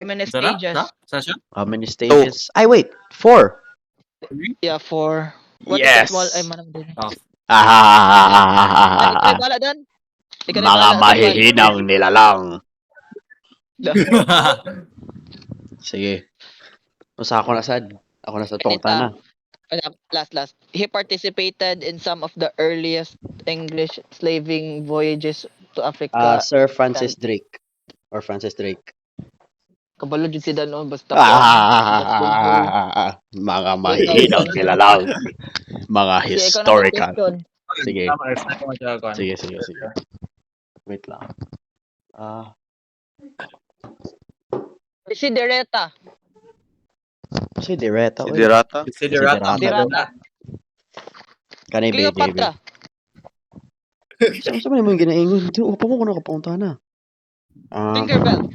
many Sa na? stages? Sa siya? How many stages? Ay, wait. 4. Yeah, 4. What is the small? Ay, Yes. manang din. Oh. Ikaw bala dan? Ikaw na Mga bala sa mahihinang nilalang. Sige. Usa ako na sad. Ako na sa tongtana. Last. He participated in some of the earliest English slaving voyages to Africa. Sir Francis Drake. Or Francis Drake. Kabalo din si Dan, basta Mga mahihinang nilalang. Mga historical. Sige. Sige. Wait lang. Desiderata. Siderata. Desiderata. Kanay baby. Cleopatra. Saan mo yung ginaingon? Upa mo ko nakapunta na. Tinkerbell.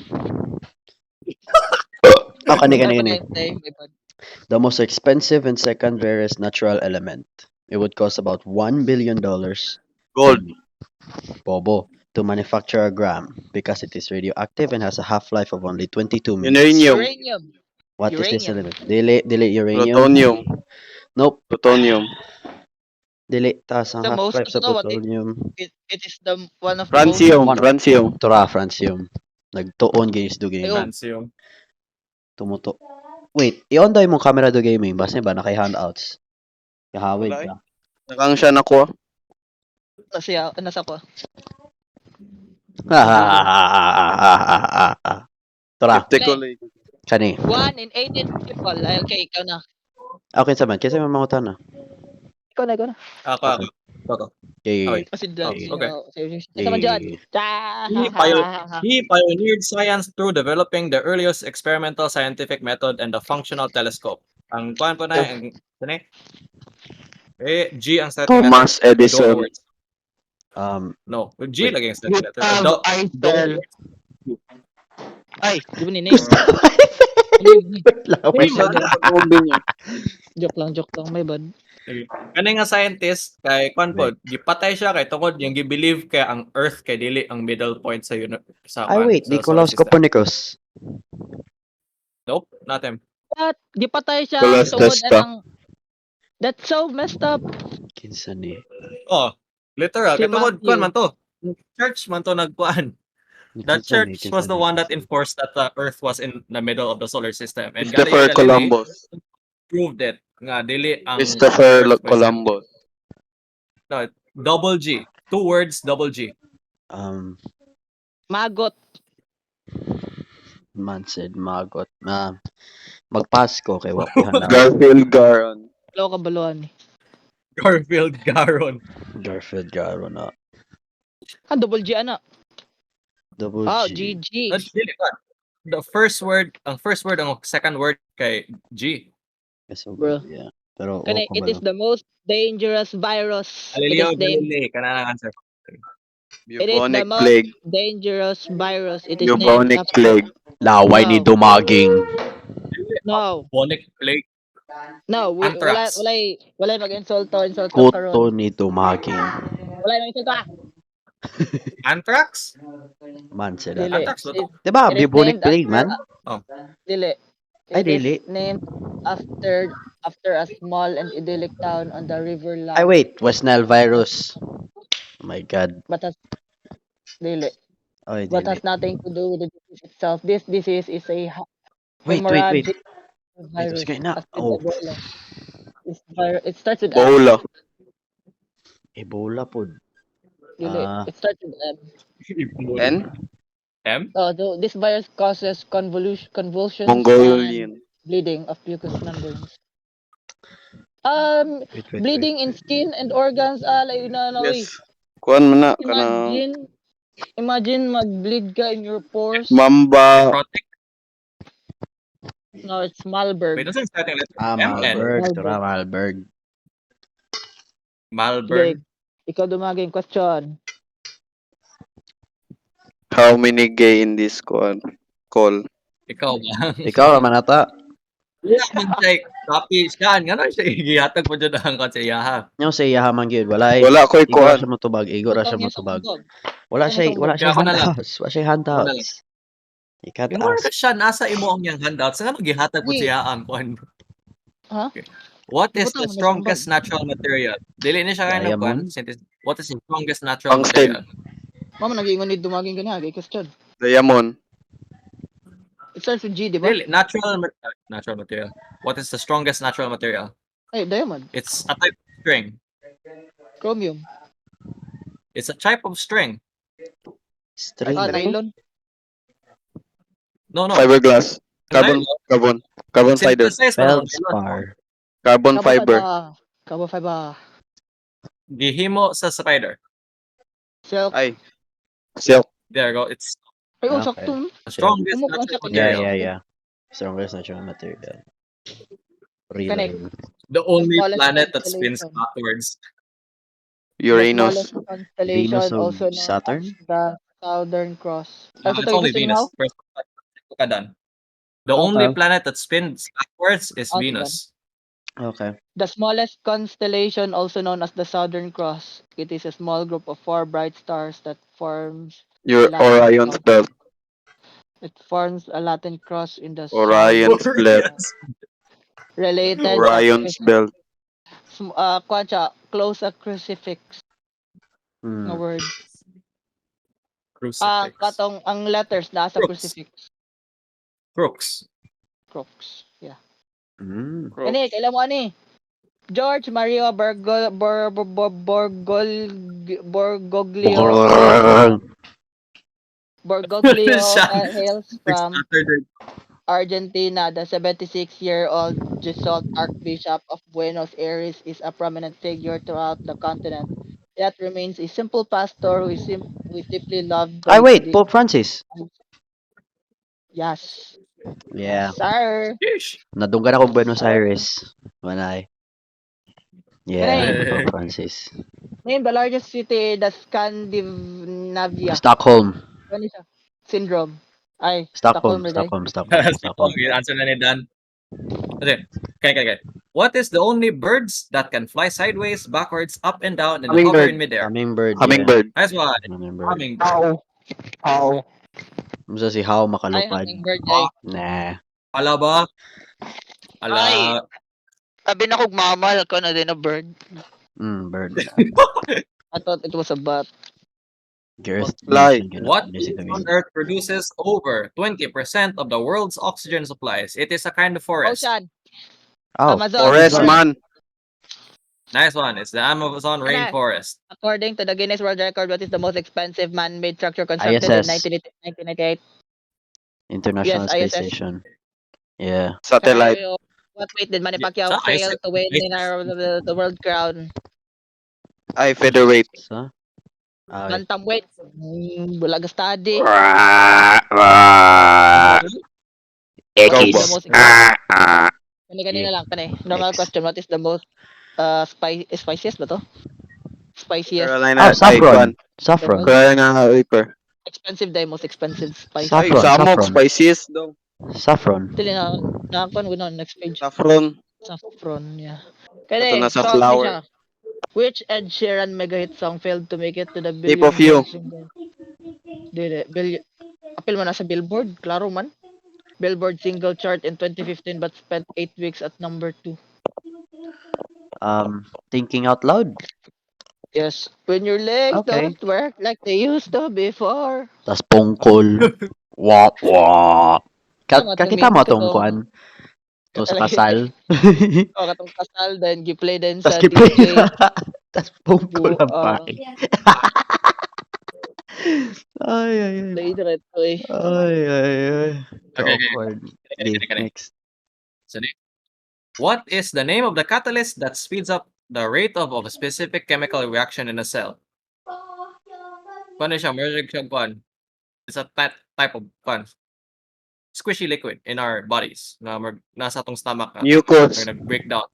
Kani. The most expensive and second rarest natural element. It would cost about $1 billion. Gold. Bobo. To manufacture a gram because it is radioactive and has a half-life of only 22 minutes. Uranium. What is this element? Dili uranium. Plutonium. Nope. Plutonium. Dili. Taas ang The most, half-life sa plutonium. It is the one of Francium. the most. Francium. Tura, francium. Nagtuon ginis do gaming. Francium. Tumuto. Wait, i-on daw yung camera do gaming. Basta ba naka-handouts? Kahawig Wala ka. Nakang siya nakuha. Nasa ko. Tura, Skeptical eh. kani. 1 in 18 people. Ay, okay, ikaw na. Okay, saman. Kasi may mangutan na. Ikaw na. Ako. Okay. Kasi okay. Sama dyan. He pioneered science through developing the earliest experimental scientific method and the functional telescope. Ang kuan po na ang G ang starting Thomas letter. Edison. No, G lagi ang starting letter. Eiffel. Ay, di ba ni Joke lang, may bad. Kani nga scientist kay kuan po, gipatay siya kay tungod yung gi-believe kay ang Earth kay dili ang middle point sa Ay, wait. Nicolaus Copernicus. Nope, not him. What? Gipatay siya Nicolas tungod Tesla. ang... That's so messed up. Kinsa ni? Oh, literal. Si Kay tungod Matthew. kuan man to. Church man to nagkuan. The church was the one that enforced that the Earth was in the middle of the solar system. And Christopher Columbus. proved it nga dili ang Christopher Earth was- Columbus. No, double G. 2 words, double G. Magot. Man said magot. Magpasko kay Wapihan na. Garfield Garon. Hello, kabaluan. Garfield Garon. Garfield Garon na. Double G, ana. Double G. GG. Dili ka. The first word, ang second word kay G. Yes, so Bro. good, yeah. Pero It is the most dangerous virus. Galileo It is the Galilei, kana ang answer. It is the Bubonic most plague. dangerous virus. It is Bubonic named after... plague. laway ni No. Dumaging. No. Bubonic plague. No. Anthrax. Wala mag-insulto. Kuto ni Dumaging. Wala mag-insulto. Anthrax? Man sila. Dili. Anthrax ba to? Diba? It is Bubonic named plague, man. Dili. Ay, It is dili. named after a small and idyllic town on the river Line. Ay, wait. West Nile virus. Oh my God. But has dili. Ay, But dili. has nothing to do with the disease itself. This disease is a Wait. hemorrhagic Wait, virus. what's going on? As with Oh, Ebola. It starts with M. Bola. Ebola po. Dili. It starts with M. N? M? This virus causes convulsions Mongolian. and bleeding of mucous membranes. Wait. Bleeding in skin and organs. Yes. Kuan man na. Kana Imagine mag-bleed ka in your pores. Mamba. Necrotic? No, it's Malberg. Wait, ano yung starting letter? M? N? Malberg. Tura, Malberg. Malberg. Ikaw dumaging question. How many gay in this kuan? Call. Ikaw ba? Ikaw naman ata. Wala man siya. Copy siya. Nga na siya. Igihatag mo dyan ang kansiyaha. Yung sa iya man gyud wala. Wala ko Igo ra kuan. siya matubag. Wala siya Ikaw, Wala siya Kaya ako na lang. handouts. Wala siya handouts. You can't Yung mga ask. siya, nasa imo ang yung handout. Sa ano gihatag po Di. siya ang kuan? Ha? What is Butang the mo na siyang strongest natural material? Dili niya siya kayo ng kuan. Diamond. What is the strongest natural Tungsten. material? Mama, nag-iingon ni dumaging ka na. Kay question. Diamond. It starts with G, di ba? Dili, natural material. What is the strongest natural material? Ay, diamond. It's a type of string. Chromium. It's a type of string. String. Nylon. No. Fiberglass. Carbon fiber. Synthesize pa naman. Feldspar. Carbon fiber. Carbon fiber. Gihimo sa spider. Silk. Ay. Silk. There you go. It's Ay, Okay. sakto. the strongest Umok lang natural siya. material. Yeah. Strongest natural material. Real. Connect. The only Smallest planet that spins constellation. backwards. The Uranus. smallest constellation, Venus of also known Saturn? as the Southern Cross. No, Ay, it's so only gusto niyo Venus. how? First, ka done. The Okay. only planet that spins backwards is Okay, Venus. Okay. The smallest constellation, also known as the Southern Cross. It is a small group of 4 bright stars that forms Your Latin Orion's cross. belt. It forms a Latin cross in the Orion's south. belt. Related Orion's belt. Kwancha, close a crucifix na Hmm. word. Crucifix. Ang letters nasa Crooks. crucifix. Crooks. Crooks. Yeah. Hmm. Kani, kailan mo ani? George Mario Borgoglio Siya. hails from Saturday. Argentina. The 76-year-old Jesuit Archbishop of Buenos Aires is a prominent figure throughout the continent. Yet remains a simple pastor who deeply loved Ay, wait. Pope Francis. Yes. Yeah. Sir. Sheesh. Nadunggan ako Buenos Aires. Manay. Yeah, Aray. Pope Francis. Name the largest city in the Scandinavia. Stockholm. Ano siya? Syndrome. Ay, Stockholm. Ray. Stockholm. Answer na ni Dan. Okay. What is the only birds that can fly sideways, backwards, up and down, and hover in midair? Hummingbird. Hummingbird. Nice one. Hummingbird. Hummingbird. How? Musa si How Ay, makalupad. hummingbird ay. Nah. Ala ba? Ala. Ay. Sabi na kog mamal ko na din a bird. Bird. I thought it was a bat. Fly. What on Earth produces over 20% of the world's oxygen supplies? It is a kind of forest. Ocean. Oh, Amazon. Forest man. Nice one. It's the Amazon Ano? rainforest. According to the Guinness World Record, what is the most expensive man-made structure constructed in ISS. 1998? International Yes, Space ISS. Station. Yeah. Satellite. What weight did Manny Pacquiao Yeah, fail ISS. to win the world crown? Ay, featherweight. So? Ay. Bantamweight. Bulag study. X. The most kanina lang kanay. Normal question, what is the most spiciest ba to? Spiciest. Carolina. Saffron. Saffron. Carolina Reaper. Expensive day, most expensive spice. Ay, Saffron. samok. Saffron. Spices daw. Saffron. Dili na kon guna next page. Saffron. Saffron, yeah. Ito na sa so, flower. siya. Which Ed Sheeran mega hit song failed to make it to the Shape of You. Apil mo na sa Billboard, klaro man. Billboard single chart in 2015 but spent 8 weeks at number 2. Thinking out loud. Yes, when your legs Okay. don't work like they used to before. Tas pungkol. Wah. Tama, Kakita mo tumingin ko tong to. kwan. To sa kasal. O, katong kasal, then giplay din Tas sa kiplay. DJ. Tas pungkol ang Oo. pake. Ay. Play diretso eh. Ay. Okay. Awkward. Kani. Next. So, what is the name of the catalyst that speeds up the rate of a specific chemical reaction in a cell? Paano siya? Meron siyang kwan. It's a type of kwan. Squishy liquid in our bodies. Na nasa atong stomach. Mucus. Or nag-breakdown.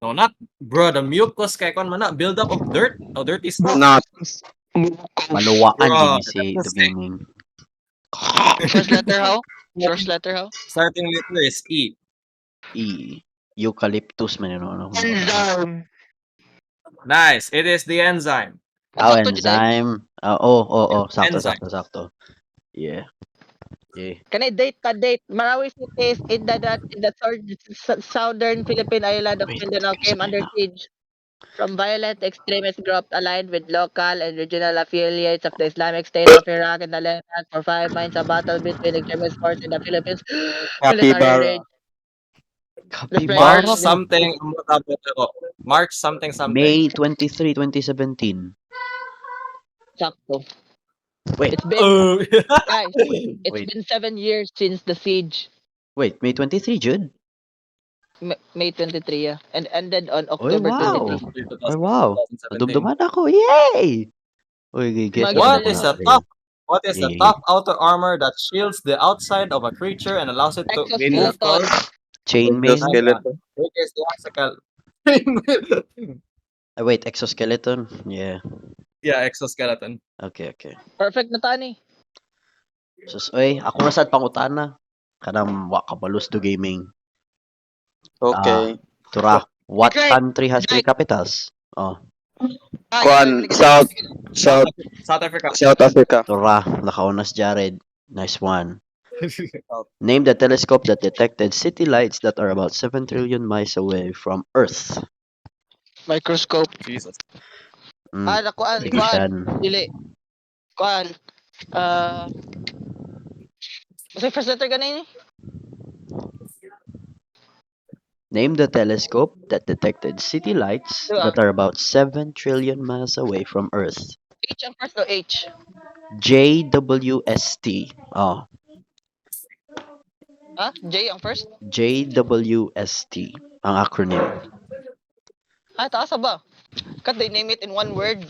No, not, bro, the mucus kay kwan man na. Build up of dirt. O dirty stuff. Not. Maluwaan Bro, din si that's the meaning. First letter how? First letter how? Starting letter is E. Eucalyptus man yun. Ano? Enzyme. Nice. It is the enzyme. Oh, Sakto, Juday. enzyme. Oh. Enzyme. Sakto. Yeah. Yeah. Can I date ka date? Marawi cities in the southern Philippine island of Wait, Mindanao came sabay under na. siege from violent extremist groups aligned with local and regional affiliates of the Islamic State of Iraq and the Levant. For 5 months, a battle between extremist forces in the Philippines military Capybara. rage. The March Capybara? pressure something. Abot ako. March something something. May 23, 2017. sakto. Wait, It's been Oh. guys, it's wait, been 7 years since the siege. wait. May 23, Jude? May 23, yeah, and ended on Oy, October wow. 23. Ay, wow. 2017. Nadumduman ako. Yay! Uy, guess ko na Maganda What po is niya. nga. a tough? What is a Yeah. tough outer armor that shields the outside of a creature and allows it to move Exoskeleton. close? Chainmail? Nice one. Exoskeleton. It is the axial. Ay, wait, exoskeleton? Yeah. Yeah, exoskeleton. Okay, okay. Perfect na tani. Sus, oy, ako na sad pangutana. Kanang wa kabalus do gaming. Okay. Tura, what Right. country has three Right. capitals? Oh, Kuan, South, South, South Africa. South Africa. Tura, nakaunas Jared. Nice one. Name the telescope that detected city lights that are about 7 trillion miles away from Earth. Microscope. Jesus. Kuan, Sige siyan. dili. Kuan. Kasi first letter ganun eh. Name the telescope that detected city lights Diba? that are about 7 trillion miles away from Earth. H ang first o H? JWST. Oh, Ha? J ang first? JWST ang acronym. Taas ba? Can't they name it in one word?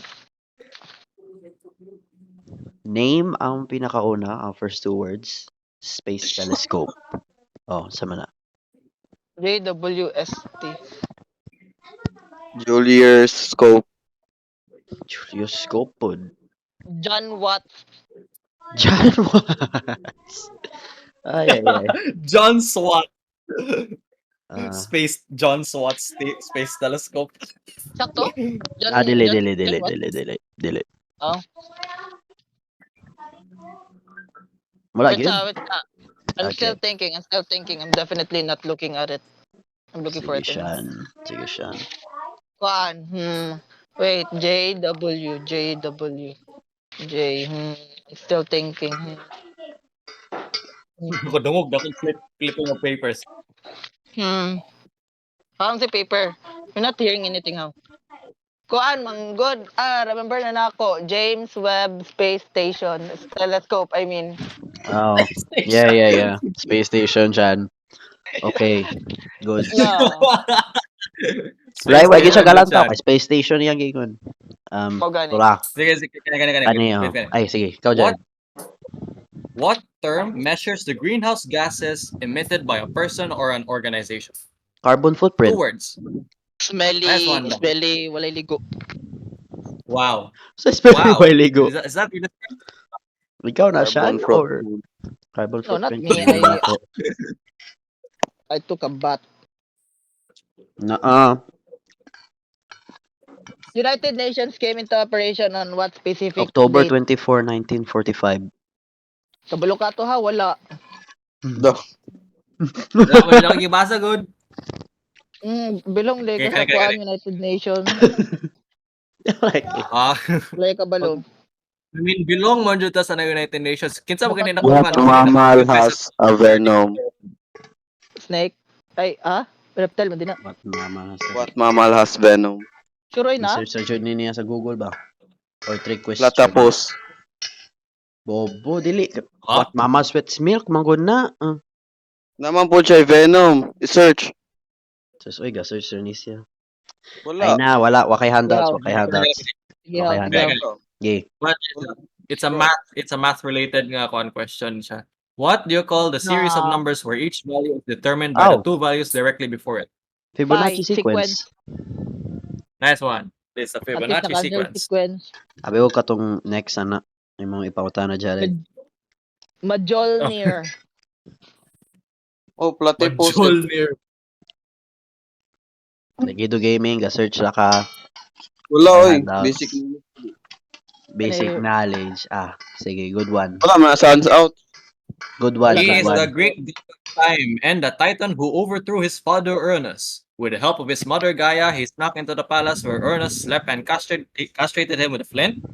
Name ang pinakauna, ang first two words. Space telescope. Oh, sama na. JWST. Julius Scope. Julius Scope pod. John Watts. John Watts. Ay, ay, ay. John Swat. Ah, John Swat Space Telescope. Sakto? John, dili, John, dili, John dili, Watts? dili, dili, dili. Oh. Wala Wait yun. wait I'm still thinking. I'm definitely not looking at it. I'm looking for Sige it. siyan. Sige siyan. Kuan. Wait, J. I'm still thinking. Ako dungog. Ako flipping of papers. Parang si paper. You're not hearing anything how. Kuan, manggod. Remember na nako. James Webb Space Station. Telescope, I mean. Oh, yeah. Space station siyan. Okay, good. No. Wala, wala siya Station, galang good tao. siya. Kay space station yan, gigon. Mo gani. Tura. Sige, kani. Ano yun? Ay, sige. Ikaw dyan. What term measures the greenhouse gases emitted by a person or an organization? Carbon 2 footprint. words. Smelly, Nice one. walay ligo. Wow. Sa spelling Wow. wow. Ligo. Is that really Ikaw na siya? Carbon Or footprint. carbon No, not footprint? me. Hindi na ako. I took a bath. United Nations came into operation on what specific October date? 24, 1945. Kabalo ka to ha, wala. Wala lang gibasa good. Bilong le ka sa Okay. kuan United Nations. Like, Lay kabalo. I mean, belong mo dyan sa United Nations. Kinsa mo ganyan What mammal has a venom? Snake. Ay, reptile mo din na. what mama has What mammal has venom? Suroy na? Search niya sa Google ba? Or trick question. Platypus. Bobo, dili. Huh? What mama sweats milk? Manggod na. Naman po siya venom. I-search. Sus, oy, search ni siya. Wala. Ay na, wala. Wakay handouts, Yeah. wakay handouts. Sige, Okay, ha, hanggang. sige. Okay. But it's a math related nga question siya. What do you call the series of numbers where each value is determined by the two values directly before it? Fibonacci Pi, sequence. Nice one. It's a At least Fibonacci naka-answer sequence. Abi ko katong next ana. Yung mga ipauta na dyan. Majolnir. Oh, platypus. Majolnir. Nagido gaming, ga-search la ka. Wala, oy. Handouts. Basic. Basic knowledge. Sige, good one. Wala, mga sounds out. Good one, He good is the one. great god of time and the titan who overthrew his father Urnus. With the help of his mother Gaia, he snuck into the palace where Urnus slept and castrated him with a flint.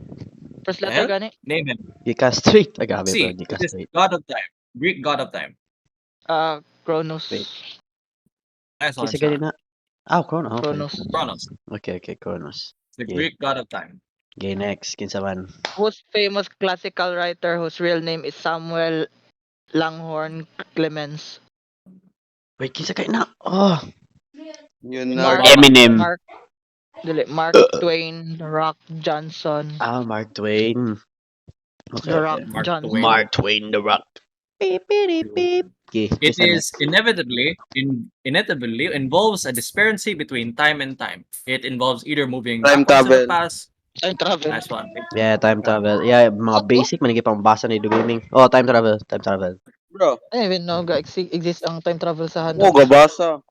First The letter hell? gani? Name him. Di-castrate. Grabe pala, C. It is di-castrate. god of time. Greek god of time. Kronos. Wait. Nice one, Kasi Sean. ganina. Okay. Kronos. Kronos. Okay, Kronos. The Yeah. Greek god of time. Okay, next. Kinsa man. Who's famous classical writer whose real name is Samuel Langhorne Clemens? Wait, kinsa kay na? Oh, Yun na. Mark Eminem. Mark Twain, Rock Johnson. Mark Twain. Okay, The Rock okay. Mark Johnson. Twain. Mark Twain, the Rock. Beep, beep, beep. Okay, It kinsa is next? inevitably involves a disparity between time and time. It involves either moving Time backwards to the travel. past. Time travel. Nice one. Yeah, time travel. Yeah, mga basic manigi pang basa ni do gaming. Oh, time travel, time travel. Bro. I didn't even know exist ang time travel sa Oo, handog. gabasa.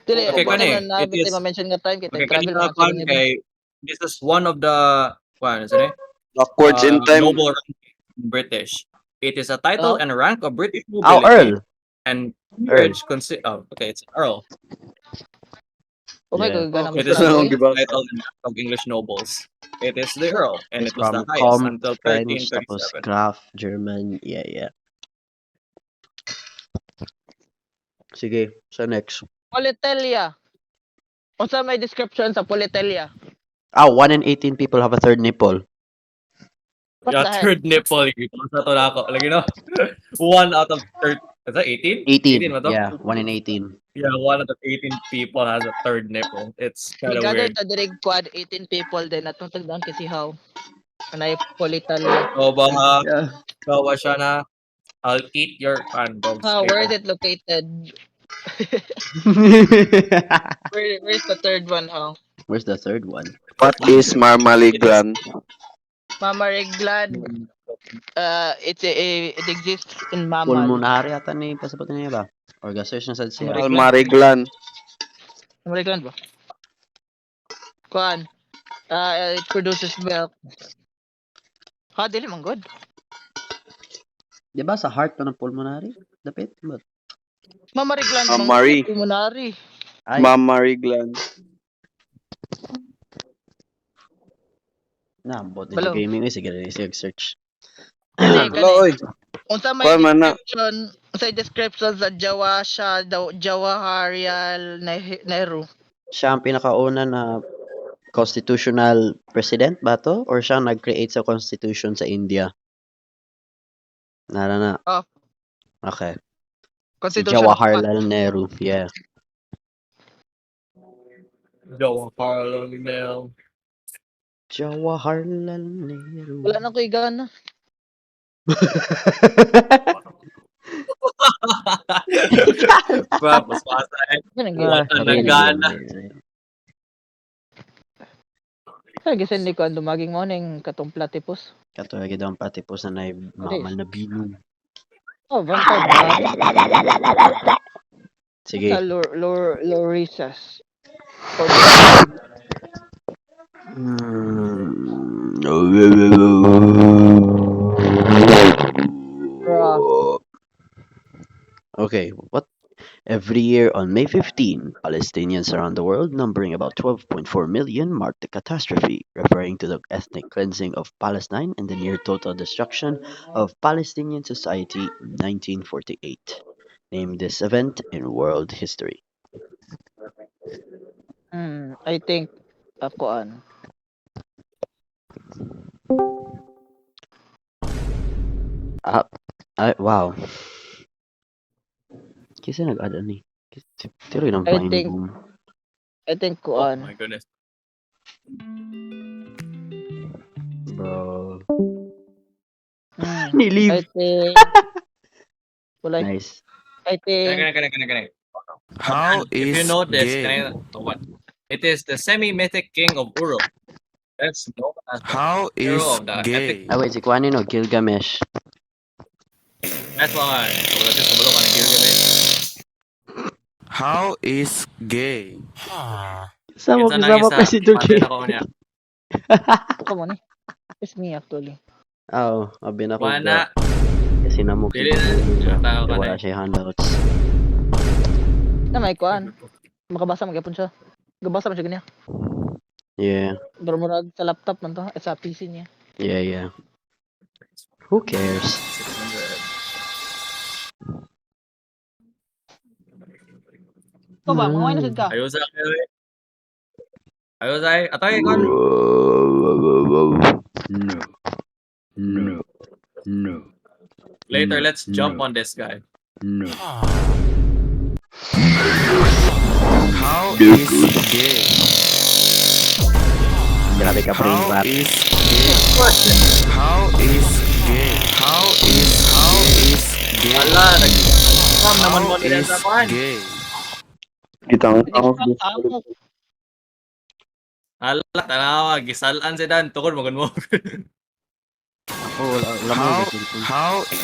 Dili, Okay, buwan kani, naman na it bitay is ma-mention nga time kay okay. time travel Kanina mga kwan sunod kay this is one of the kwan, ano Backwards in time. noble rank in British. It is a title Oh. and rank of British Oh, nobility. Earl. And Earl. okay, it's an Earl. Oh my Yeah. god, ganang It is Ano the ang gibasa? title and rank of English nobles. It is the Earl, and It's it was the from highest Comte, until French, tapos 1337. Graf, German. Yeah. Sige, so next. Politelia. Unsa may description sa politelia? 1 in 18 people have a third nipple. What Yeah, the heck? third nipple. Sa to na ako. Lagi no? 1 out of 30. Is that 18? 18. ba to? Yeah, 1 in 18. Yeah, 1 out of 18 people has a third nipple. It's kind of Gather weird. ta dirig quad 18 people din atong tagdaan kasi how anay politelia. So, baka, Yeah. bawa siya na, I'll eat your dogs. Where is it located? Where's the third one, how? Where's the third one? What is mammary gland? Mammary gland. It exists in mammal. Pulmonary ata ni pasabot niya ba? Or ga-search na sa siya. Mammary gland. Mammary gland ba? Kuan. It produces milk. Dili man good. Di ba sa heart pa ng pulmonary? Dapit? But, Mammary gland Mammary. pulmonary. ay, Mammary gland. naambot Hello. dito gaming. Sige, search. Kani, Hello, oy. Unsa may Kuan man na. description sa Jawaharlal Nehru? Siya ang pinakauna na constitutional president ba to? Or siya ang nag-create sa constitution sa India? Nara na. Oh. Okay. Si Constitution of what? Jawaharlal Nehru. Yeah. Jawaharlal Nehru. Jawaharlal Nehru. Wala na ko igana. Mas basta eh. Wala na gana. Kaya gisendi ko ang dumaging mo ning katong platypus. Katuwag daw ang patipos na mamal na binom. Oh, bantay ba? Sige. Sa Lorisas. Okay, what? Every year on May 15, Palestinians around the world, numbering about 12.4 million, mark the catastrophe, referring to the ethnic cleansing of Palestine and the near total destruction of Palestinian society in 1948. Name this event in world history. I think kuan. Wow. Kasi nag-add ni. Tiroy ng I fine think- boom. I think Oh kuan. my goodness. Bro. I Nilive. think Wala. Nice. I think Kana. How If you is know this, gay? what? It is the semi-mythic king of Uruk. That's known as the How hero is of the gay? Wait, si Kwani no, Gilgamesh. That's why. Wala siya sa bulok ka ng Gilgamesh. How is gay? Sama Kinsa na kasama isa, pa si Duke. pati na ko niya. come on. It's me actually. Oo, abi na ko. Wana, Kasi namog Dili na tao ka wala na. siya handouts. Na may kuan. Makabasa magyapon siya. Gabasa man siya ganiya. Yeah, Pero murag sa laptop man to, sa PC niya. yeah. Who cares? 600. Ikaw ba, mga wine ka? Ayusa kayo eh. Ayusa eh. Atay, kon. No. Later, let's jump on this guy. No. How is gay? Grabe ka, pre. How Rap. is gay? How is gay? How is gay? Wala, nag-spam naman mo How nila is sa kuhan. gay? Kitang Ikaw amo. Ala, tanawa, gisalan si Dan. Tukod mo, mo. Oh, wala mo. How is